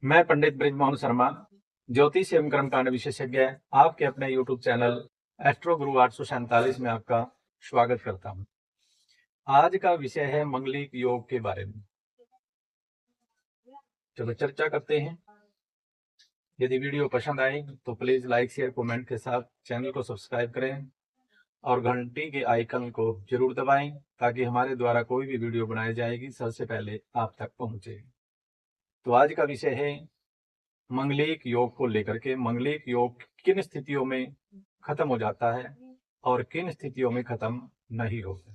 मैं पंडित ब्रिजमोहन शर्मा, ज्योतिष एवं कर्मकांड विशेषज्ञ, आपके अपने यूट्यूब चैनल एस्ट्रो गुरु 847 में आपका स्वागत करता हूं। आज का विषय है मंगलिक योग के बारे में। चलो चर्चा करते हैं। यदि वीडियो पसंद आए तो प्लीज लाइक शेयर कमेंट के साथ चैनल को सब्सक्राइब करें और घंटी के आइकन को जरूर दबाएं ताकि हमारे द्वारा कोई भी वीडियो बनाई जाएगी सबसे पहले आप तक पहुंचे। तो आज का विषय है मंगलिक योग को लेकर के। मंगलिक योग किन स्थितियों में खत्म हो जाता है और किन स्थितियों में खत्म नहीं होता।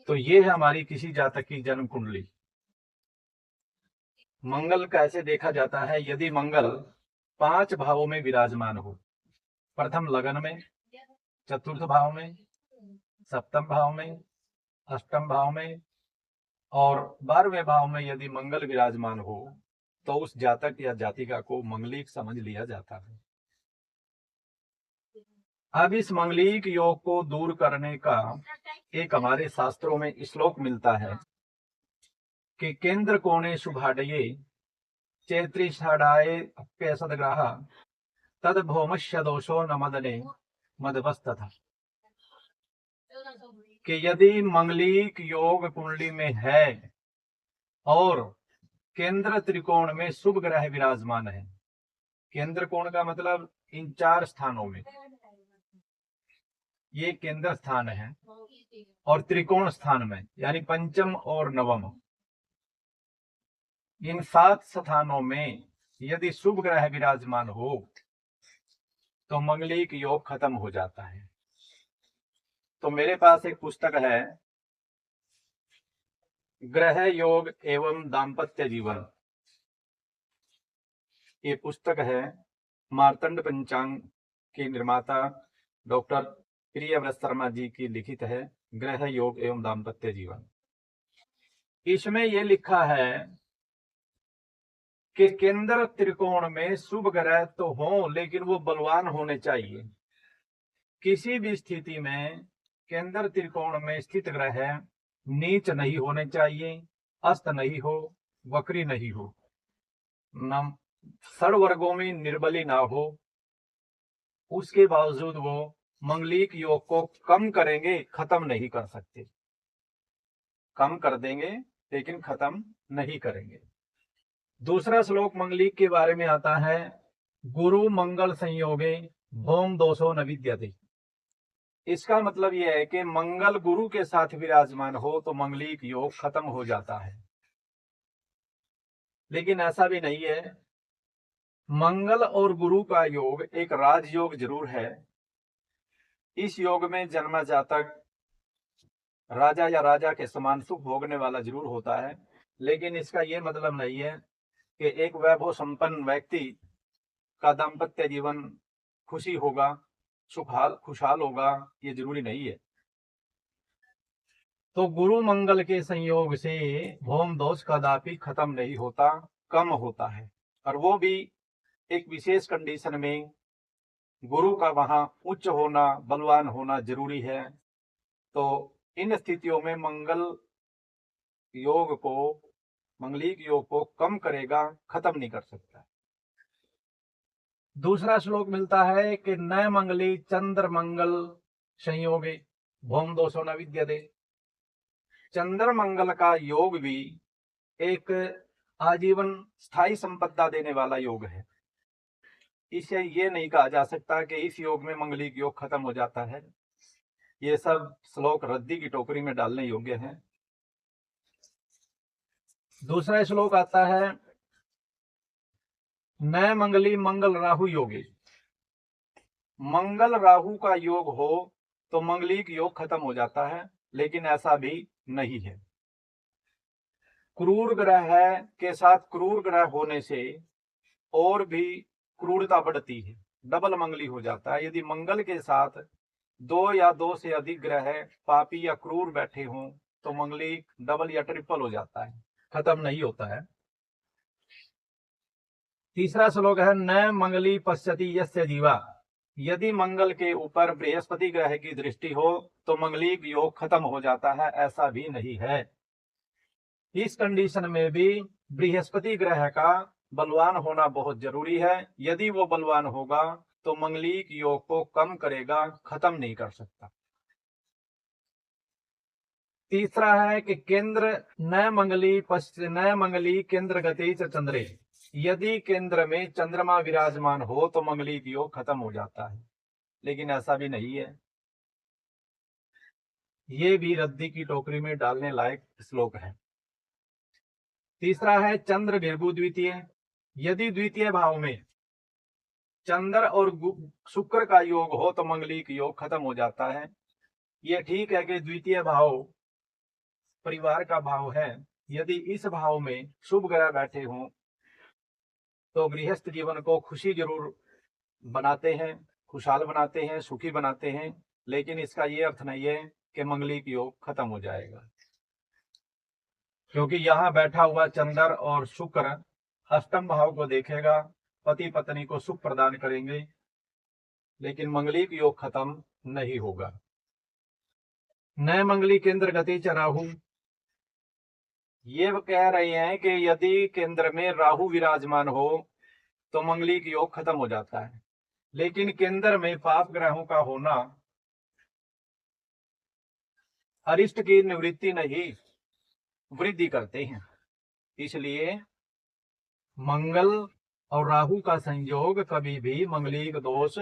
तो ये है हमारी किसी जातक की जन्म कुंडली। मंगल कैसे देखा जाता है? यदि मंगल 5 भावों में विराजमान हो, प्रथम लगन में, चतुर्थ भाव में, सप्तम भाव में, अष्टम भाव में और 12वें भाव में यदि मंगल विराजमान हो तो उस जातक या जातिका को मंगलिक समझ लिया जाता है। अब इस मंगलिक योग को दूर करने का एक हमारे शास्त्रों में श्लोक मिलता है कि केंद्र कोणे शुभाडये चैत्री षाढ़ाये अप्यसदग्रह तद भौमश्य दोषो न मदने मदवस्तथा। कि यदि मंगलिक योग कुंडली में है और केंद्र त्रिकोण में शुभ ग्रह विराजमान है, केंद्र कोण का मतलब इन 4 स्थानों में, ये केंद्र स्थान है, और त्रिकोण स्थान में यानी पंचम और नवम, इन 7 स्थानों में यदि शुभ ग्रह विराजमान हो तो मंगलिक योग खत्म हो जाता है। तो मेरे पास एक पुस्तक है, ग्रह योग एवं दाम्पत्य जीवन। ये पुस्तक है मार्तंड पंचांग के निर्माता डॉक्टर प्रियव्रत शर्मा जी की लिखित है, ग्रह योग एवं दाम्पत्य जीवन। इसमें यह लिखा है कि केंद्र त्रिकोण में शुभ ग्रह तो हो लेकिन वो बलवान होने चाहिए। किसी भी स्थिति में केंद्र त्रिकोण में स्थित ग्रह नीच नहीं होने चाहिए, अस्त नहीं हो, वक्री नहीं हो, न षड वर्गों में निर्बली ना हो। उसके बावजूद वो मंगलिक योग को कम करेंगे, खत्म नहीं कर सकते। कम कर देंगे लेकिन खत्म नहीं करेंगे। दूसरा श्लोक मंगलिक के बारे में आता है, गुरु मंगल संयोगे भौम दोषो न विद्यते। इसका मतलब यह है कि मंगल गुरु के साथ विराजमान हो तो मंगलिक योग खत्म हो जाता है। लेकिन ऐसा भी नहीं है। मंगल और गुरु का योग एक राजयोग जरूर है। इस योग में जन्मा जातक राजा या राजा के समान सुख भोगने वाला जरूर होता है, लेकिन इसका यह मतलब नहीं है कि एक वैभव संपन्न व्यक्ति का दाम्पत्य जीवन खुशी होगा, खुशहाल होगा, ये जरूरी नहीं है। तो गुरु मंगल के संयोग से भौम दोष कदापि खत्म नहीं होता, कम होता है। और वो भी एक विशेष कंडीशन में, गुरु का वहां उच्च होना, बलवान होना जरूरी है। तो इन स्थितियों में मंगलिक योग को कम करेगा, खत्म नहीं कर सकता। दूसरा श्लोक मिलता है कि न मंगली चंद्र मंगल संयोगे भौम दोषो न विद्यते। चंद्र मंगल का योग भी एक आजीवन स्थायी संपदा देने वाला योग है। इसे ये नहीं कहा जा सकता कि इस योग में मंगलिक योग खत्म हो जाता है। ये सब श्लोक रद्दी की टोकरी में डालने योग्य है। दूसरा श्लोक आता है, न मंगली मंगल राहु योगे। मंगल राहु का योग हो तो मंगलिक योग खत्म हो जाता है, लेकिन ऐसा भी नहीं है। क्रूर ग्रह के साथ क्रूर ग्रह होने से और भी क्रूरता बढ़ती है, डबल मंगली हो जाता है। यदि मंगल के साथ 2 या 2 से अधिक ग्रह पापी या क्रूर बैठे हों तो मंगलिक डबल या ट्रिपल हो जाता है, खत्म नहीं होता है। तीसरा श्लोक है, न मंगली पश्यति यस्य जीवा। यदि मंगल के ऊपर बृहस्पति ग्रह की दृष्टि हो तो मंगलिक योग खत्म हो जाता है, ऐसा भी नहीं है। इस कंडीशन में भी बृहस्पति ग्रह का बलवान होना बहुत जरूरी है। यदि वो बलवान होगा तो मंगलिक योग को कम करेगा, खत्म नहीं कर सकता। तीसरा है कि केंद्र नय मंगली केंद्र गति चंद्रे, यदि केंद्र में चंद्रमा विराजमान हो तो मंगलिक योग खत्म हो जाता है, लेकिन ऐसा भी नहीं है। ये भी रद्दी की टोकरी में डालने लायक श्लोक है। तीसरा है चंद्र भिर्भु द्वितीय, यदि द्वितीय भाव में चंद्र और शुक्र का योग हो तो मंगलिक योग खत्म हो जाता है। यह ठीक है कि द्वितीय भाव परिवार का भाव है, यदि इस भाव में शुभ ग्रह बैठे हों तो गृहस्थ जीवन को खुशी जरूर बनाते हैं, खुशहाल बनाते हैं, सुखी बनाते हैं, लेकिन इसका ये अर्थ नहीं है कि मंगलिक योग खत्म हो जाएगा, क्योंकि यहाँ बैठा हुआ चंद्र और शुक्र अष्टम भाव को देखेगा, पति पत्नी को सुख प्रदान करेंगे, लेकिन मंगलिक योग खत्म नहीं होगा। नए मंगली केंद्र गति च राहु, ये कह रहे हैं कि यदि केंद्र में राहु विराजमान हो तो मंगलिक योग खत्म हो जाता है, लेकिन केंद्र में पाप ग्रहों का होना अरिष्ट की निवृत्ति नहीं, वृद्धि करते हैं। इसलिए मंगल और राहु का संयोग कभी भी मंगलिक दोष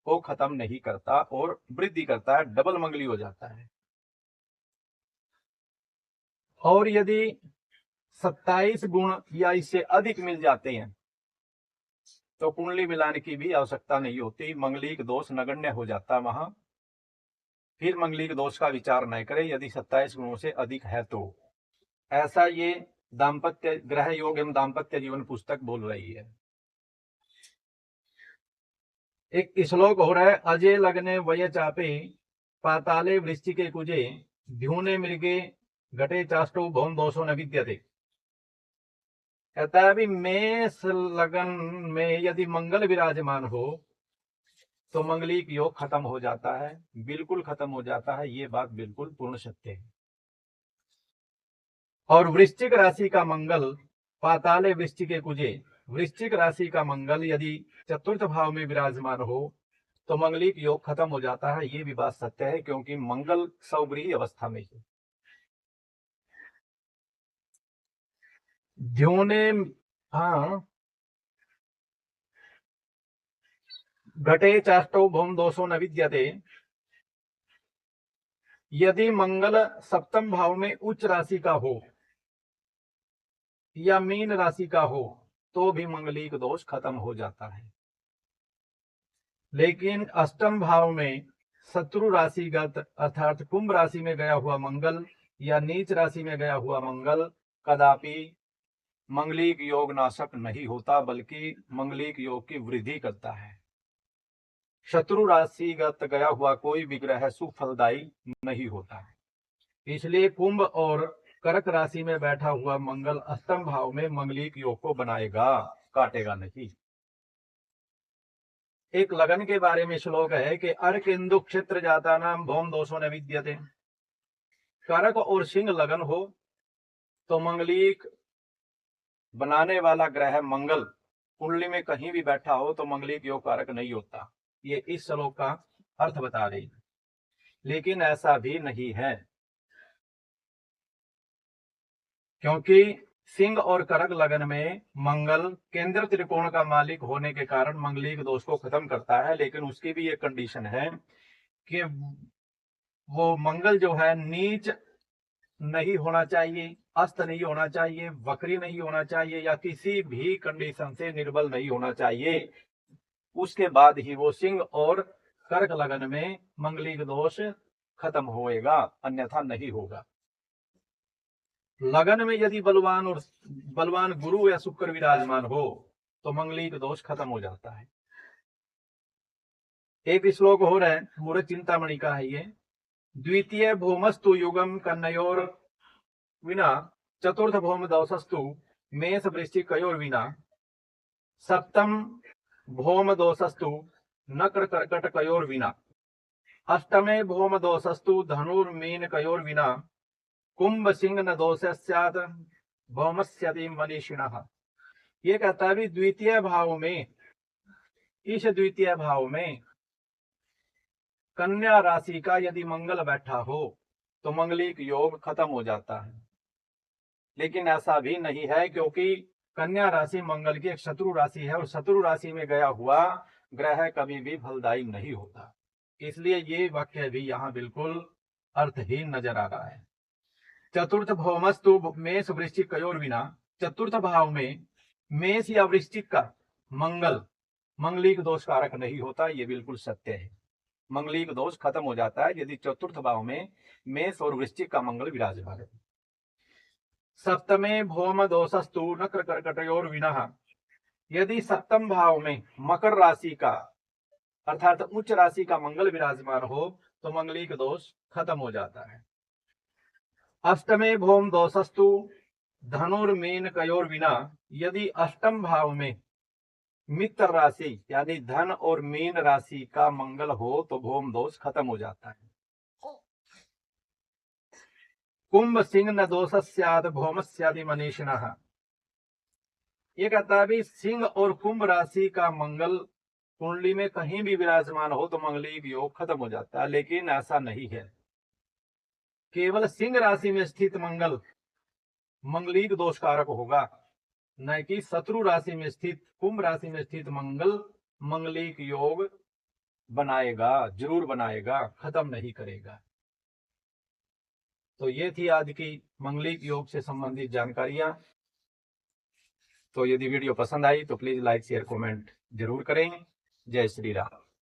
को खत्म नहीं करता और वृद्धि करता है, डबल मंगली हो जाता है। और यदि 27 गुण या इससे अधिक मिल जाते हैं तो कुंडली मिलाने की भी आवश्यकता नहीं होती, मंगलिक दोष नगण्य हो जाता वहां। फिर मंगलिक दोष का विचार न करें यदि 27 गुणों से अधिक है तो। ऐसा ये दाम्पत्य ग्रह योग एवं दाम्पत्य जीवन पुस्तक बोल रही है। एक श्लोक हो रहा है, अजय लगने वय चापे पाताले वृश्चिके कुजे ध्यूने मृगे घटे चाष्टो भौम दोषो न विद्यते। कहता है अभी मेष लगन में यदि मंगल विराजमान हो तो मंगलिक योग खत्म हो जाता है, बिल्कुल खत्म हो जाता है, ये बात बिल्कुल पूर्ण सत्य है। और वृश्चिक राशि का मंगल पाताले वृश्चिके कुजे, वृश्चिक राशि का मंगल यदि चतुर्थ भाव में विराजमान हो तो मंगलिक योग खत्म हो जाता है, ये भी बात सत्य है, क्योंकि मंगल स्वगृही अवस्था में है। ध्योने हाँ घटे चाष्टो भौम दोषो न विद्यते, यदि मंगल सप्तम भाव में उच्च राशि का हो या मीन राशि का हो तो भी मंगलिक दोष खत्म हो जाता है। लेकिन अष्टम भाव में शत्रु राशिगत अर्थात कुंभ राशि में गया हुआ मंगल या नीच राशि में गया हुआ मंगल कदापि मंगलिक योग नाशक नहीं होता, बल्कि मंगलिक योग की वृद्धि करता है। शत्रु राशिगत गया हुआ कोई भी ग्रह सुख फलदायी नहीं होता है। इसलिए कुंभ और कर्क राशि में बैठा हुआ मंगल अष्टम भाव में मंगलिक योग को बनाएगा, काटेगा नहीं। एक लगन के बारे में श्लोक है कि अर्क इंदु क्षेत्र जाता नाम भौम दोषों न विद्यते। कर्क और सिंह लगन हो तो मंगलिक बनाने वाला ग्रह मंगल कुंडली में कहीं भी बैठा हो तो मंगलिक योग कारक नहीं होता, ये इस श्लोक का अर्थ बता रही है। लेकिन ऐसा भी नहीं है, क्योंकि सिंह और कर्क लगन में मंगल केंद्र त्रिकोण का मालिक होने के कारण मंगलिक दोष को खत्म करता है, लेकिन उसकी भी एक कंडीशन है कि वो मंगल जो है नीच नहीं होना चाहिए, अस्त नहीं होना चाहिए, वक्री नहीं होना चाहिए, या किसी भी कंडीशन से निर्बल नहीं होना चाहिए। उसके बाद ही वो सिंह और कर्क लगन में मंगलिक दोष खत्म होएगा, अन्यथा नहीं होगा। लगन में यदि बलवान गुरु या शुक्र विराजमान हो तो मंगलिक दोष खत्म हो जाता है। एक श्लोक हो रहा है मूर्ख चिंतामणि का है ये, द्वितीय भौमस्तु युगम कन्नयोर विना चतुर्थ भौम दोषस्तु मेष वृश्चिक कयोर विना सप्तम भौम दोषस्तु नकर कर्कट कयोर विना अष्टमे भौम दोषस्तु धनुर्मीन कयोर विना कुंभ सिंह न दोष स्यात् भौमस्यति मनीषिणः। ये कहता है भी द्वितीय भाव में, इस द्वितीय भाव में कन्या राशि का यदि मंगल बैठा हो तो मंगलिक योग खत्म हो जाता है, लेकिन ऐसा भी नहीं है, क्योंकि कन्या राशि मंगल की एक शत्रु राशि है और शत्रु राशि में गया हुआ ग्रह कभी भी फलदायी नहीं होता। इसलिए ये वाक्य भी यहाँ बिल्कुल अर्थहीन नजर आ रहा है। चतुर्थ भौमस्तु मेष वृश्चिक कयोर विना, चतुर्थ भाव में मेष या वृश्चिक का मंगल मंगलिक दोष कारक नहीं होता, ये बिल्कुल सत्य है। मंगलिक दोष खत्म हो जाता है यदि चतुर्थ भाव में मेष और वृश्चिक का मंगल विराजमान है। सप्तमे भौम दोषस्तु नकर कर्कटयोर विना, यदि सप्तम भाव में मकर राशि का अर्थात उच्च राशि का मंगल विराजमान हो तो मंगलिक दोष खत्म हो जाता है। अष्टमे भौम दोषस्तु धनुर्मीन कयोर विना, यदि अष्टम भाव में मित्र राशि यानी धन और मीन राशि का मंगल हो तो भौम दोष खत्म हो जाता है। कुंभ सिंह न दोष स्यात् भौमस्यादि मनीषिणः, ये कहता है भी सिंह और कुंभ राशि का मंगल कुंडली में कहीं भी विराजमान हो तो मंगलिक योग खत्म हो जाता है, लेकिन ऐसा नहीं है। केवल सिंह राशि में स्थित मंगल मंगलिक दोष कारक होगा, न कि शत्रु राशि में स्थित कुंभ राशि में स्थित मंगल मंगलिक योग बनाएगा, जरूर बनाएगा, खत्म नहीं करेगा। तो ये थी आज की मंगलिक योग से संबंधित जानकारियां। तो यदि वीडियो पसंद आई तो प्लीज लाइक शेयर कमेंट जरूर करें। जय श्री राम।